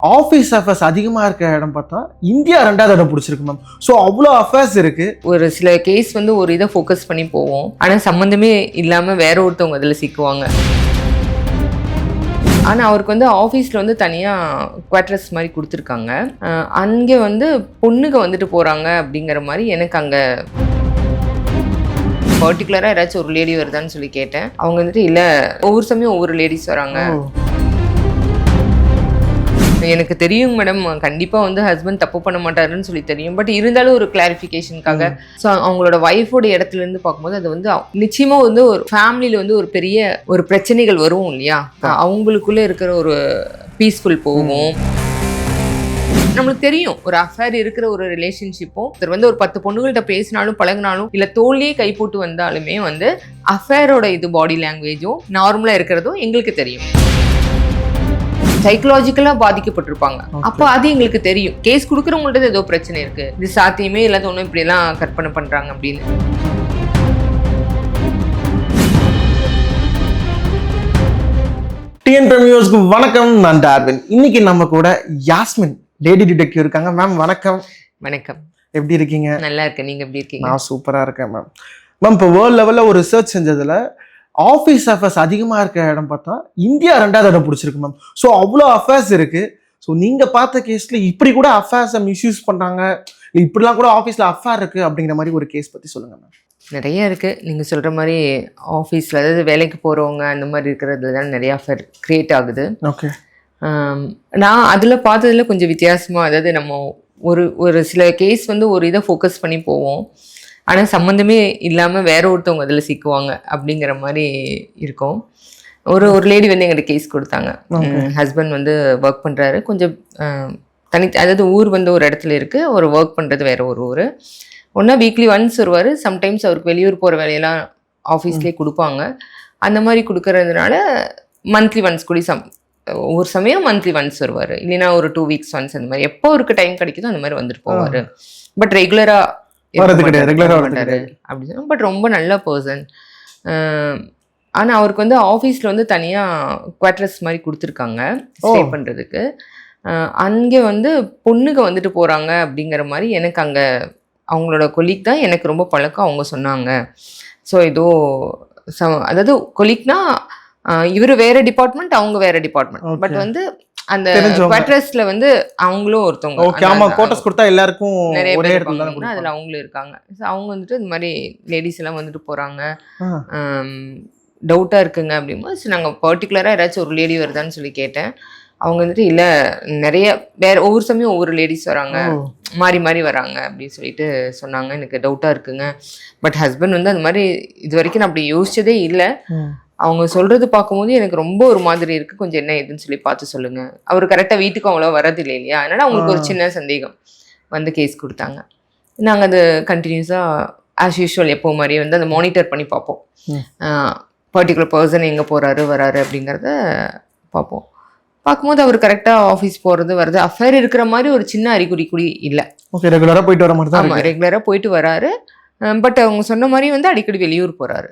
Office affairs அதிகமாக இருக்க இடம் பார்த்தா இந்தியா 2வது இடம் பிடிச்சிருக்கு மேம். ஸோ அவ்வளோ அஃபேர்ஸ் இருக்கு. ஒரு சில கேஸ் வந்து ஒரு இதை ஃபோக்கஸ் பண்ணி போவோம், ஆனால் சம்மந்தமே இல்லாமல் வேற ஒருத்தவங்க அதில் சிக்குவாங்க. ஆனால் அவருக்கு வந்து ஆஃபீஸில் வந்து தனியாக குவார்டர்ஸ் மாதிரி கொடுத்துருக்காங்க. அங்கே வந்து பொண்ணுங்க வந்துட்டு போகிறாங்க அப்படிங்கிற மாதிரி எனக்கு அங்கே பர்டிகுலராக யாராச்சும் ஒரு லேடி வருதான்னு சொல்லி கேட்டேன். அவங்க வந்துட்டு இல்லை, ஒவ்வொரு சமயம் ஒவ்வொரு லேடிஸ் வராங்க. எனக்கு தெரியும் மேடம், கண்டிப்பாக வந்து ஹஸ்பண்ட் தப்பு பண்ண மாட்டாருன்னு சொல்லி தெரியும். பட் இருந்தாலும் ஒரு கிளாரிஃபிகேஷனுக்காக ஸோ அவங்களோட ஒய்ஃபோட இடத்துல இருந்து பார்க்கும்போது அது வந்து நிச்சயமாக வந்து ஒரு ஃபேமிலியில் வந்து ஒரு பெரிய ஒரு பிரச்சனைகள் வரும் இல்லையா, அவங்களுக்குள்ளே இருக்கிற ஒரு பீஸ்ஃபுல் போகும். நம்மளுக்கு தெரியும் ஒரு அஃபேர் இருக்கிற ஒரு ரிலேஷன்ஷிப்பும் ஒருத்தர் வந்து ஒரு 10 பொண்ணுகள்கிட்ட பேசினாலும் பழகினாலும் இல்லை தோல்லையே கை போட்டு வந்தாலுமே வந்து அஃபேரோட இது பாடி லாங்குவேஜும் நார்மலாக இருக்கிறதும் எங்களுக்கு தெரியும். சைக்கலாஜிக்கலா பாதிக்கப்பட்டிருப்பாங்க. அப்போ அது எங்களுக்கு தெரியும். கேஸ் கொடுக்குறவங்கள்ட்ட ஏதோ பிரச்சனை இருக்கு, இது சாத்தியமே இல்லாத ஒன்றும் இப்படி எல்லாம் கற்பனை பண்றாங்க அப்படின்னு. டிஎன் பிரமியோஸ்க்கு வணக்கம், நான் டார்வின். இன்னைக்கு நம்ம கூட யாஸ்மின் லேடி டிடெக்டிவ் இருக்காங்க. மேம் வணக்கம். வணக்கம், எப்படி இருக்கீங்க? நல்லா இருக்கேன், நீங்க எப்படி இருக்கீங்க? நான் சூப்பரா இருக்கேன் மேம். மேம் இப்போ வேர்ல்ட் லெவல்ல ஒரு ரிசர்ச் செஞ்சதுல ஆஃபீஸ் அஃபேர்ஸ் அதிகமாக இருக்க இடம் பார்த்தா இந்தியா 2வது இடம் பிடிச்சிருக்கு மேம். ஸோ அவ்வளோ அஃபேர்ஸ் இருக்கு. ஸோ நீங்க பார்த்த கேஸ்ல இப்படி கூட அஃபேர்ஸை மிஸ்யூஸ் பண்றாங்க, இப்படிலாம் கூட ஆஃபீஸ்ல அஃபேர் இருக்கு அப்படிங்கிற மாதிரி ஒரு கேஸ் பத்தி சொல்லுங்க மேம். நிறைய இருக்கு. நீங்க சொல்ற மாதிரி ஆஃபீஸ்ல, அதாவது வேலைக்கு போறவங்க அந்த மாதிரி இருக்கிறதுல தான் நிறைய அஃபேர் கிரியேட் ஆகுது. ஓகே. நான் அதில் பார்த்ததுல கொஞ்சம் வித்தியாசமாக, அதாவது நம்ம ஒரு சில கேஸ் வந்து ஒரு இதை ஃபோக்கஸ் பண்ணி போவோம், ஆனால் சம்மந்தமே இல்லாமல் வேற ஒருத்தவங்க அதில் சிக்குவாங்க அப்படிங்கிற மாதிரி இருக்கும். ஒரு லேடி வந்து எங்கிட்ட கேஸ் கொடுத்தாங்க. ஹஸ்பண்ட் வந்து ஒர்க் பண்ணுறாரு, கொஞ்சம் அதாவது ஊர் வந்து ஒரு இடத்துல இருக்குது, ஒரு ஒர்க் பண்ணுறது வேற ஒரு ஊர். ஒன்றா வீக்லி ஒன்ஸ் வருவார், சம்டைம்ஸ் அவருக்கு வெளியூர் போகிற வேலையெல்லாம் ஆஃபீஸ்லேயே கொடுப்பாங்க. அந்த மாதிரி கொடுக்கறதுனால மந்த்லி ஒன்ஸ் கூடி ஒரு சமயம் மந்த்லி ஒன்ஸ் வருவார், இல்லைன்னா ஒரு 2 வீக்ஸ் ஒன்ஸ், அந்த மாதிரி எப்போ அவருக்கு டைம் கிடைக்குதோ அந்த மாதிரி வந்துட்டு போவார். பட் ரெகுலராக அப்படின்னு, பட் ரொம்ப நல்ல பர்சன். ஆனால் அவருக்கு வந்து ஆஃபீஸில் வந்து தனியாக குவார்டர்ஸ் மாதிரி கொடுத்துருக்காங்க ஸ்டே பண்ணுறதுக்கு. அங்கே வந்து பொண்ணுங்க வந்துட்டு போகிறாங்க அப்படிங்கிற மாதிரி எனக்கு அங்கே அவங்களோட கொலீக் தான் எனக்கு ரொம்ப பழக்கம், அவங்க சொன்னாங்க. ஸோ ஏதோ அதாவது கொலீக்னா இவர் வேற டிபார்ட்மெண்ட், அவங்க வேற டிபார்ட்மெண்ட், பட் வந்து அந்த குவார்டர்ஸ்ல வந்து அவங்களும் ஒருத்தவங்க எல்லாருக்கும் நிறைய பேர் இருப்பாங்க, அதுல அவங்களும் இருக்காங்க. அவங்க வந்துட்டு இந்த மாதிரி லேடிஸ் எல்லாம் வந்துட்டு போறாங்க, டவுட்டா இருக்குங்க அப்படிங்கும்போது நாங்கள் பர்டிகுலரா யாராச்சும் ஒரு லேடி வருதான்னு சொல்லி கேட்டேன். அவங்க வந்துட்டு இல்லை, நிறைய வேற ஒவ்வொரு சமயம் ஒவ்வொரு லேடிஸ் வராங்க, மாறி மாறி வராங்க அப்படின்னு சொல்லிட்டு சொன்னாங்க. எனக்கு டவுட்டா இருக்குங்க. பட் ஹஸ்பண்ட் வந்து அந்த மாதிரி இது வரைக்கும் நான் அப்படி யோசிச்சதே இல்லை. அவங்க சொல்றது பார்க்கும்போது எனக்கு ரொம்ப ஒரு மாதிரி இருக்கு, கொஞ்சம் என்ன ஏதுன்னு சொல்லி பார்த்து சொல்லுங்க. அவர் கரெக்டாக வீட்டுக்கு அவ்வளோ வரது இல்லை இல்லையா, அதனால அவங்களுக்கு ஒரு சின்ன சந்தேகம் வந்து கேஸ் கொடுத்தாங்க. நாங்கள் அது கண்டினியூஸாக ஆஸ் யூஷுவல் எப்போ மாதிரி வந்து அதை மானிட்டர் பண்ணி பார்ப்போம். பர்டிகுலர் பர்சன் எங்கே போகிறாரு வராரு அப்படிங்கிறத பார்ப்போம். பார்க்கும்போது அவர் கரெக்டாக ஆஃபீஸ் போகிறது வர்றது, அஃபேர் இருக்கிற மாதிரி ஒரு சின்ன அறிகுறி கூட இல்லை. ரெகுலராக போயிட்டு வர மாதிரி தான். ஆமாம், ரெகுலராக போயிட்டு வராரு. பட் அவங்க சொன்ன மாதிரி வந்து அடிக்கடி வெளியூர் போகிறாரு.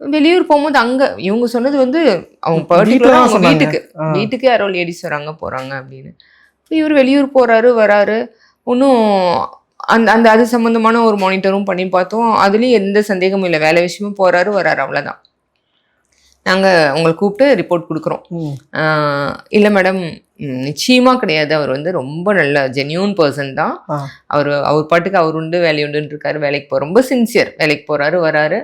வெளியூர் போகும்போது அங்கே இவங்க சொன்னது வந்து அவங்க பர்டிகுலராக அவங்க வீட்டுக்கு யாரோ லேடிஸ் வராங்க போகிறாங்க அப்படின்னு. இவர் வெளியூர் போகிறாரு வராரு, ஒன்றும் அந்த அது சம்மந்தமான ஒரு மானிட்டரும் பண்ணி பார்த்தோம், அதுலேயும் எந்த சந்தேகமும் இல்லை. வேலை விஷயமும் போகிறாரு வராரு, அவ்வளோதான். நாங்கள் உங்களை கூப்பிட்டு ரிப்போர்ட் கொடுக்குறோம். இல்லை மேடம், நிச்சயமாக கிடையாது, அவர் வந்து ரொம்ப நல்ல ஜென்யூன் பர்சன் தான். அவர் பாட்டுக்கு அவர் உண்டு வேலை உண்டுன்னு இருக்காரு, வேலைக்கு ரொம்ப சின்சியர், வேலைக்கு போகிறாரு வராரு,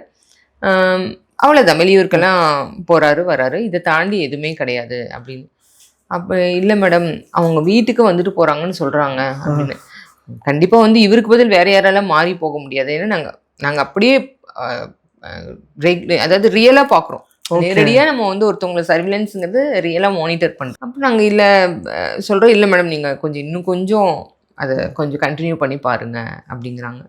அவ்வளோதான். வெளியூருக்கெல்லாம் போகிறாரு வராரு, இதை தாண்டி எதுவுமே கிடையாது அப்படின்னு. அப்போ இல்லை மேடம், அவங்க வீட்டுக்கு வந்துட்டு போகிறாங்கன்னு சொல்கிறாங்க அப்படின்னு. கண்டிப்பாக வந்து இவருக்கு பதில் வேறு யாரெல்லாம் மாறி போக முடியாது. ஏன்னா நாங்கள் அப்படியே அதாவது ரியலாக பார்க்குறோம், நேரடியாக நம்ம வந்து ஒருத்தவங்களை சர்விலன்ஸுங்கிறது ரியலாக மானிட்டர் பண்ணுறோம். அப்போ நாங்கள் இல்லை சொல்கிறோம், இல்லை மேடம் நீங்கள் இன்னும் கொஞ்சம் அதை கொஞ்சம் கண்டினியூ பண்ணி பாருங்க அப்படிங்கிறாங்க.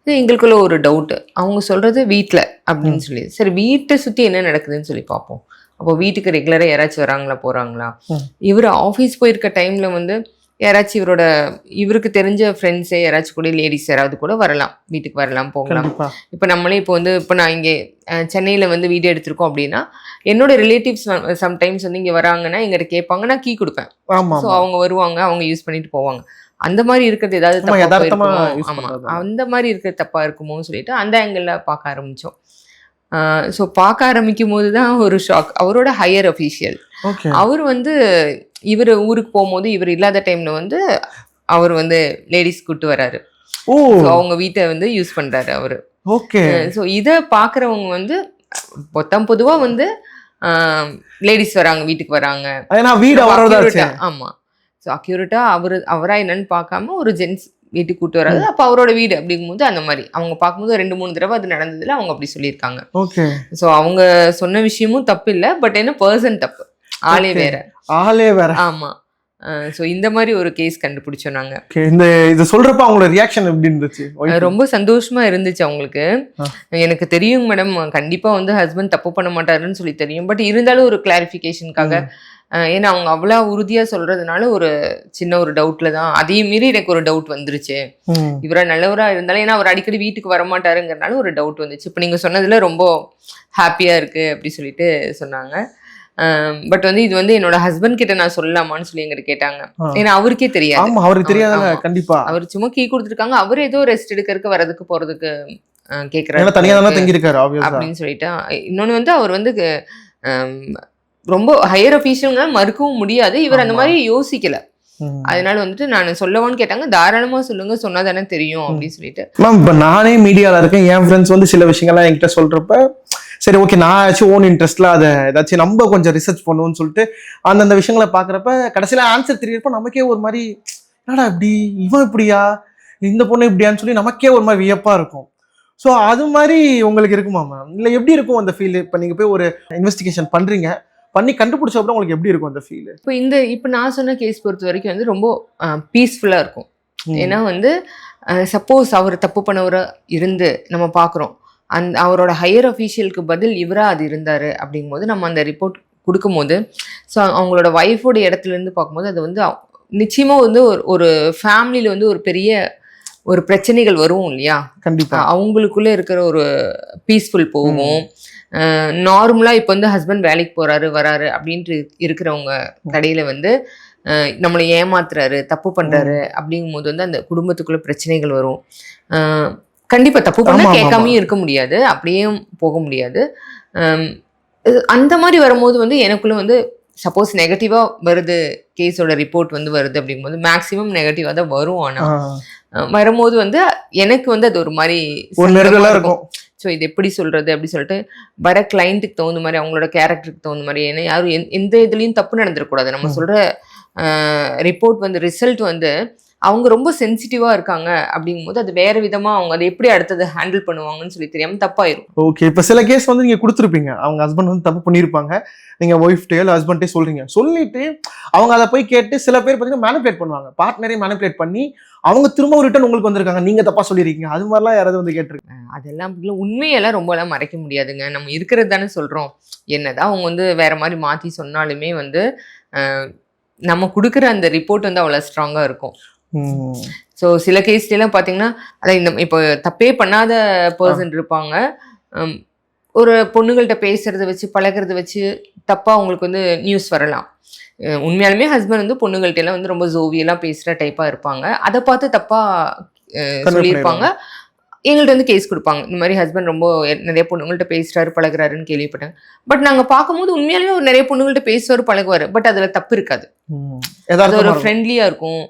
எங்களுக்குள்ள ஒரு டவுட்டு, அவங்க சொல்கிறது வீட்டில் அப்படின்னு சொல்லி. சரி, வீட்டை சுற்றி என்ன நடக்குதுன்னு சொல்லி பார்ப்போம். அப்போ வீட்டுக்கு ரெகுலராக யாராச்சும் வராங்களா போகிறாங்களா. இவர் ஆஃபீஸ் போயிருக்க டைமில் வந்து யாராச்சும் இவருக்கு தெரிஞ்ச ஃப்ரெண்ட்ஸே யாராச்சும் கூட லேடிஸ் யாராவது கூட வரலாம், வீட்டுக்கு வரலாம், போகலாம். கண்டிப்பா. இப்போ நம்மளே இப்போ நான் இங்கே சென்னையில் வந்து வீடு எடுத்திருக்கோம் அப்படின்னா என்னோட ரிலேட்டிவ்ஸ் சம்டைம்ஸ் வந்து இங்கே வராங்கன்னா எங்கிட்ட கேட்பாங்க, நான் கீ கொடுப்பேன். ஆமா ஸோ அவங்க வருவாங்க, அவங்க யூஸ் பண்ணிட்டு போவாங்க. அந்த மாதிரி இருக்கிறது ஏதாவது ஆமா, யதார்த்தமா தப்பா யூஸ் ஆமா பண்றது. அந்த மாதிரி இருக்கிறது தப்பா இருக்குமோன்னு சொல்லிட்டு அந்த ஆங்கிள் பார்க்க ஆரம்பிச்சோம். ஸோ பார்க்க ஆரம்பிக்கும் போது தான் ஒரு ஷாக். அவரோட ஹையர் அஃபீஷியல் ஓகே. அவர் வந்து இவர் ஊருக்கு போகும்போது இவர் இல்லாத டைம்ல வந்து அவர் வந்து லேடிஸ் கூட்டு வராரு. ஓ ஸோ அவங்க வீட்டை வந்து யூஸ் பண்றாரு அவரு. ஓகே. ஸோ இதை பார்க்குறவங்க வந்து பொதுவா வந்து லேடிஸ் வராங்க, வீட்டுக்கு வராங்க, ஏன்னா வீடு அவரோட தான். ஆமா. ஸோ அக்யூரேட்டா அவரா என்னன்னு பார்க்காம ஒரு ஜென்ஸ் வீட்டுக்கு கூட்டு வராது, அப்போ அவரோட வீடு அப்படிங்கும்போது அந்த மாதிரி அவங்க பார்க்கும்போது 2-3 தடவை அது நடந்ததுல அவங்க அப்படி சொல்லியிருக்காங்க. ஓகே. ஸோ அவங்க சொன்ன விஷயமும் தப்பு இல்லை, பட் என்ன பர்சன் தப்பு, ஆளே வேற. ஆளே வேற. ஆமா. ஸோ இந்த மாதிரி ஒரு கேஸ் கண்டுபிடிச்சோம் நாங்க. இது சொல்றப்ப அவங்களோட ரியாக்ஷன் எப்படி இருந்துச்சு? ரொம்ப சந்தோஷமா இருந்துச்சு அவங்களுக்கு. எனக்கு தெரியும் மேடம், கண்டிப்பா வந்து ஹஸ்பண்ட் தப்பு பண்ண மாட்டாருன்னு சொல்லி தெரியும், பட் இருந்தாலும் ஒரு கிளாரிஃபிகேஷனுக்காக, ஏன்னா அவங்க அவ்வளோ உறுதியா சொல்றதுனால ஒரு சின்ன ஒரு டவுட்ல தான், அதையும் மீறி எனக்கு ஒரு டவுட் வந்துருச்சு. இவரா நல்லவரா இருந்தாலும், ஏன்னா அவர் அடிக்கடி வீட்டுக்கு வரமாட்டாருங்கிறனால ஒரு டவுட் வந்துச்சு. இப்போ நீங்க சொன்னதுல ரொம்ப ஹாப்பியா இருக்கு அப்படி சொல்லிட்டு சொன்னாங்க. பட் வந்து இது வந்து என்னோட ஹஸ்பண்ட் கிட்ட நான் சொல்லலாமான்னு சொல்லி எங்கிட்ட கேட்டாங்க. ஏன்னா அவருக்கே தெரியாது. ஆமா, அவருக்கு தெரியாதுல. கண்டிப்பா அவர் சும்மா கீ கொடுத்துருக்காங்க, அவர் ஏதோ ரெஸ்ட் எடுக்கிறதுக்கு வரதுக்கு போறதுக்கு கேக்குறாரு, தனியா தானே தங்கி இருக்காரு அப்படின்னு சொல்லிட்டு. இன்னொன்னு வந்து அவர் வந்து ரொம்ப ஹையர் அஃபீஷியல்ங்க, மறுக்கவும் முடியாது, இவர் அந்த மாதிரி யோசிக்கல. அதனால வந்துட்டு நான் சொல்லவான்னு கேட்டாங்க, தாராளமா சொல்லுங்க, சொன்னா தானே தெரியும் அப்படின்னு சொல்லிட்டு. மேம், இப்போ நானே மீடியால இருக்கேன், என் ஃப்ரெண்ட்ஸ் வந்து சில விஷயங்கள்லாம் என்கிட்ட சொல்றப்ப சரி ஓகே, நான் ஏதாச்சும் ஓன் இன்ட்ரெஸ்ட்ல அதை ஏதாச்சும் நம்ம கொஞ்சம் ரிசர்ச் பண்ணுவோம்னு சொல்லிட்டு அந்தந்த விஷயங்களை பார்க்குறப்ப கடைசியில் ஆன்சர் தெரியறப்ப நமக்கே ஒரு மாதிரி, என்னடா இப்படி, இவன் இப்படியா, இந்த பொண்ணு இப்படியான்னு சொல்லி நமக்கே ஒரு மாதிரி வியப்பா இருக்கும். ஸோ அது மாதிரி உங்களுக்கு இருக்குமா மேம்? இல்லை எப்படி இருக்கும் அந்த ஃபீல்? இப்போ நீங்கள் போய் ஒரு இன்வெஸ்டிகேஷன் பண்ணுறீங்க, பண்ணி கண்டுபிடிச்ச அப்புறம் உங்களுக்கு எப்படி இருக்கும் அந்த ஃபீல்? இப்போ நான் சொன்ன கேஸ் பொறுத்த வரைக்கும் வந்து ரொம்ப பீஸ்ஃபுல்லாக இருக்கும். ஏன்னா வந்து சப்போஸ் அவர் தப்பு பண்ணவரை இருந்து நம்ம பார்க்குறோம், அவரோட ஹையர் அஃபீஷியலுக்கு பதில் இவராக அது இருந்தார் அப்படிங்கும்போது நம்ம அந்த ரிப்போர்ட் கொடுக்கும்போது, ஸோ அவங்களோட ஒய்ஃபோட இடத்துலேருந்து பார்க்கும்போது அது வந்து நிச்சயமாக வந்து ஒரு ஃபேமிலியில் வந்து ஒரு பெரிய ஒரு பிரச்சனைகள் வரும் இல்லையா? கண்டிப்பாக அவங்களுக்குள்ளே இருக்கிற ஒரு பீஸ்ஃபுல் போகும். நார்மலாக இப்போ வந்து ஹஸ்பண்ட் வேலைக்கு போகிறாரு வராரு அப்படின்ட்டு இருக்கிறவங்க கடையில் வந்து நம்மளை ஏமாத்துறாரு, தப்பு பண்ணுறாரு அப்படிங்கும்போது வந்து அந்த குடும்பத்துக்குள்ளே பிரச்சனைகள் வரும். கண்டிப்பாக தப்பு பண்ண கேட்காமையும் இருக்க முடியாது, அப்படியும் போக முடியாது. அந்த மாதிரி வரும்போது வந்து எனக்குள்ள வந்து சப்போஸ் நெகட்டிவா வருது, கேஸோட ரிப்போர்ட் வந்து வருது அப்படிங்கும்போது மேக்சிமம் நெகட்டிவா தான் வரும். ஆனால் வரும்போது வந்து எனக்கு வந்து அது ஒரு மாதிரி இருக்கும். ஸோ இது எப்படி சொல்றது அப்படி சொல்லிட்டு வர கிளைண்ட்டுக்கு தகுந்த மாதிரி, அவங்களோட கேரக்டருக்கு தகுந்த மாதிரி, ஏன்னா யாரும் எந்த இதுலேயும் தப்பு நடந்துடக்கூடாது. நம்ம சொல்ற ரிப்போர்ட் வந்து ரிசல்ட் வந்து அவங்க ரொம்ப சென்சிட்டிவா இருக்காங்க அப்படிங்கும்போது அது வேற விதமா அவங்க அதை எப்படி அடுத்தது ஹேண்டில் பண்ணுவாங்கன்னு சொல்லி தெரியாம தப்பாயிரும். ஓகே. இப்போ சில கேஸ் வந்து நீங்க கொடுத்துருப்பீங்க, அவங்க ஹஸ்பண்ட் வந்து தப்பு பண்ணியிருப்பாங்க, நீங்க ஒய்ஃப்டே இல்லை ஹஸ்பண்டே சொல்றீங்க, சொல்லிட்டு அவங்க அதை போய் கேட்டு சில பேர் பார்த்தீங்கன்னா மேனிபுலேட் பண்ணுவாங்க, பார்ட்னரே மேனிபுலேட் பண்ணி அவங்க திரும்ப ரிட்டர்ன் உங்களுக்கு வந்திருக்காங்க, நீங்க தப்பா சொல்லியிருக்கீங்க, அது மாதிரிலாம் யாராவது வந்து கேட்டிருக்காங்க? அதெல்லாம் உண்மையெல்லாம் ரொம்பலாம் மறைக்க முடியாதுங்க, நம்ம இருக்கிறது தானே சொல்றோம். என்னதான் அவங்க வந்து வேற மாதிரி மாத்தி சொன்னாலுமே வந்து நம்ம கொடுக்குற அந்த ரிப்போர்ட் வந்து அவ்வளோ ஸ்ட்ராங்கா இருக்கும். ஸோ சில கேஸ்லாம் பார்த்தீங்கன்னா, அதான் இந்த இப்போ தப்பே பண்ணாத பர்சன் இருப்பாங்க, ஒரு பொண்ணுங்கள்கிட்ட பேசுறத வச்சு பழகிறத வச்சு தப்பா அவங்களுக்கு வந்து நியூஸ் வரலாம். உண்மையாலுமே ஹஸ்பண்ட் வந்து பொண்ணுங்கள்ட்ட எல்லாம் வந்து ரொம்ப ஜோவியெல்லாம் பேசுகிற டைப்பாக இருப்பாங்க, அதை பார்த்து தப்பா சொல்லியிருப்பாங்க. எங்கள்கிட்ட வந்து கேஸ் கொடுப்பாங்க, இந்த மாதிரி ஹஸ்பண்ட் ரொம்ப நிறைய பொண்ணுங்கள்ட்ட பேசுறாரு பழகுறாருன்னு கேள்விப்பட்டாங்க. பட் நாங்கள் பார்க்கும்போது உண்மையாலுமே ஒரு நிறைய பொண்ணுங்கள்ட்ட பேசுவார் பழகுவார், பட் அதில் தப்பு இருக்காது, அது ஒரு ஃப்ரெண்ட்லியாக இருக்கும்.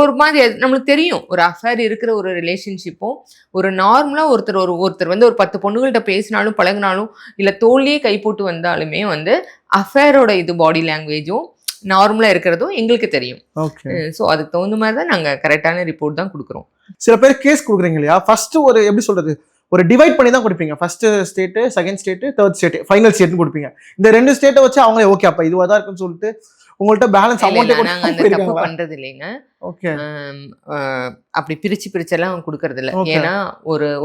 ஒரு மாதிரி நம்மளுக்கு தெரியும், ஒரு அஃபேர் இருக்கிற ஒரு ரிலேஷன்ஷிப்பும் ஒரு நார்மலாக ஒருத்தர் வந்து ஒரு 10 பொண்ணுங்கள்ட்ட பேசினாலும் பழகினாலும் இல்லை தோல்லையே கை போட்டு வந்தாலுமே வந்து அஃபேரோட இது பாடி லாங்குவேஜும் நார்மலாக இருக்கிறதும் எங்களுக்கு தெரியும். ஸோ அதுக்கு தகுந்த மாதிரி தான் நாங்கள் கரெக்டான ரிப்போர்ட் தான் கொடுக்குறோம். சில பேர் கேஸ் கொடுக்குறீங்க இல்லையா, ஃபர்ஸ்ட் ஒரு எப்படி சொல்றது, ஒரு டிவைட் பண்ணி தான் கொடுப்பீங்க, first state, second state, third state, final ஸ்டேட்னு கொடுப்பீங்க. இந்த 2 ஸ்டேட்டை வச்சு அவங்களே ஓகே அப்போ இதுவாக தான் இருக்குன்னு சொல்லிட்டு உங்கள்கிட்ட பேலன்ஸ் அமௌண்ட் தப்பு பண்றது இல்லைங்க. ஓகே. அப்படி பிரிச்செல்லாம் கொடுக்கறது இல்லை. ஏன்னா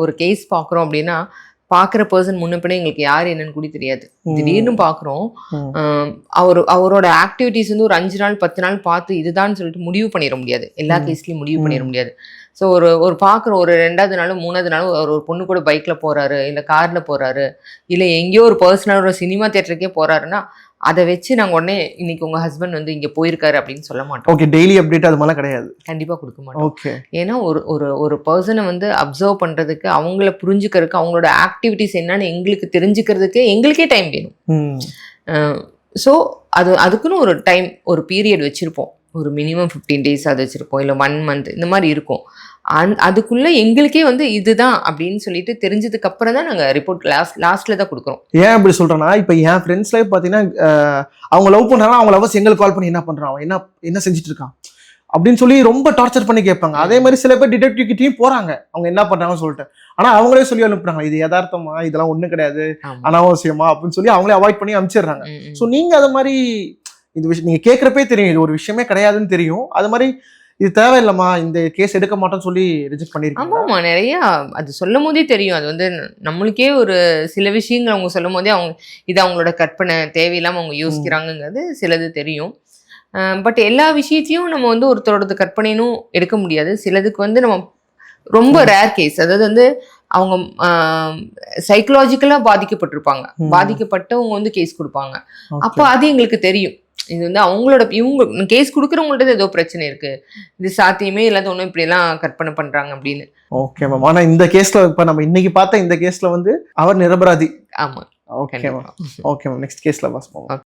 ஒரு கேஸ் பார்க்குறோம் அப்படின்னா பாக்குற பர்சன் முன்ன பின்ன எங்களுக்கு யார் என்னன்னு கூட தெரியாது. ம். திடீர்னு பாக்குறோம். ம். அவரோட ஆக்டிவிட்டிஸ் வந்து ஒரு 5 நாள் 10 நாள் பார்த்து இதுதான் சொல்லிட்டு முடிவு பண்ணிட முடியாது. எல்லா கேஸ்லயும் முடிவு பண்ணிட முடியாது. ஸோ ஒரு பார்க்குற ஒரு 2வது நாளும் 3வது நாளும் ஒரு பொண்ணு கூட பைக்ல போறாரு, இல்ல கார்ல போறாரு, இல்ல எங்கேயோ ஒரு பர்சனல் ஒரு சினிமா தியேட்டருக்கே போறாருன்னா அதை வச்சு நாங்க உடனே இன்னைக்கு உங்க ஹஸ்பண்ட் வந்து இங்க போயிருக்காரு அப்படின்னு சொல்ல மாட்டோம். ஓகே, டெய்லி அப்டேட் அது மாதிரிலாம் கிடையாது. கண்டிப்பா கொடுக்க மாட்டோம். ஓகே. ஏன்னா ஒரு பர்சனை வந்து அப்சர்வ் பண்றதுக்கு, அவங்கள புரிஞ்சுக்கிறதுக்கு, அவங்களோட ஆக்டிவிட்டிஸ் என்னன்னு எங்களுக்கு தெரிஞ்சுக்கிறதுக்கு எங்களுக்கே டைம் வேணும். ஸோ அதுக்குன்னு ஒரு டைம், ஒரு பீரியட் வச்சிருப்போம். ஒரு மினிமம் 15 days அது வச்சிருப்போம், இல்லை 1 month இந்த மாதிரி இருக்கும். அதுக்குள்ள எங்களுக்கே வந்து இதுதான் அப்படின்னு சொல்லிட்டு தெரிஞ்சதுக்கு அப்புறம் தான் நாங்கள் ரிப்போர்ட் லாஸ்ட்ல தான் கொடுக்குறோம். ஏன் இப்படி சொல்றேன்னா, இப்போ என் ஃப்ரெண்ட்ஸ் லைஃப் பார்த்தீங்கன்னா அவங்க லவ் பண்றாங்க, அவங்க லவ்வர்ஸ் எங்களுக்கு கால் பண்ணி என்ன பண்றான், அவன் என்ன செஞ்சுட்டு இருக்கான் அப்படின்னு சொல்லி ரொம்ப டார்ச்சர் பண்ணி கேட்பாங்க. அதே மாதிரி சில பேர் டிடெக்டிவ் கிட்டயும் போறாங்க, அவங்க என்ன பண்றாங்கன்னு சொல்லிட்டு. ஆனா அவங்களே சொல்லி அனுப்புறாங்க, இது யதார்த்தமா, இதெல்லாம் ஒண்ணும் கிடையாது, அனாவசியமா அப்படின்னு சொல்லி அவங்களே அவாய்ட் பண்ணி அனுப்பிச்சிடுறாங்க. ஸோ நீங்க அது மாதிரி இந்த விஷயம் நீங்க கேட்கறப்பே தெரியும் இது ஒரு விஷயமே கிடையாதுன்னு தெரியும். அது மாதிரி இது தேவையில்லம்மா, இந்த கேஸ் எடுக்க மாட்டோம்னு சொல்லி ரிஜெக்ட் பண்ணிருக்காங்க. ஆமாம்மா, நிறைய அது சொல்லும் போதே தெரியும். அது வந்து நம்மளுக்கே ஒரு சில விஷயங்கள் அவங்க சொல்லும் போதே இது அவங்களோட கற்பனை, தேவையில்லாம அவங்க யோசிக்கிறாங்கிறது சிலது தெரியும். பட் எல்லா விஷயத்தையும் நம்ம வந்து ஒருத்தரோட கற்பனையும் எடுக்க முடியாது. சிலதுக்கு வந்து நம்ம ரொம்ப ரேர் கேஸ், அதாவது வந்து அவங்க சைக்கலாஜிக்கலா பாதிக்கப்பட்டிருப்பாங்க, பாதிக்கப்பட்டவங்க வந்து கேஸ் கொடுப்பாங்க. அப்போ அது எங்களுக்கு தெரியும். இது வந்து இவங்க கேஸ் கொடுக்குறவங்கள்ட்ட ஏதோ பிரச்சனை இருக்கு, இது சாத்தியமே இல்லாத ஒன்றும் இப்படியெல்லாம் கற்பனை பண்றாங்க அப்படின்னு. Okay ma'am. ஆனா இந்த கேஸ்ல இப்ப நம்ம இன்னைக்கு பார்த்த இந்த கேஸ்ல வந்து அவர் நிரபராதி. ஆமா. Okay ma'am. Okay ma'am. Next கேஸ்ல பாஸ் பண்ணுவோம்.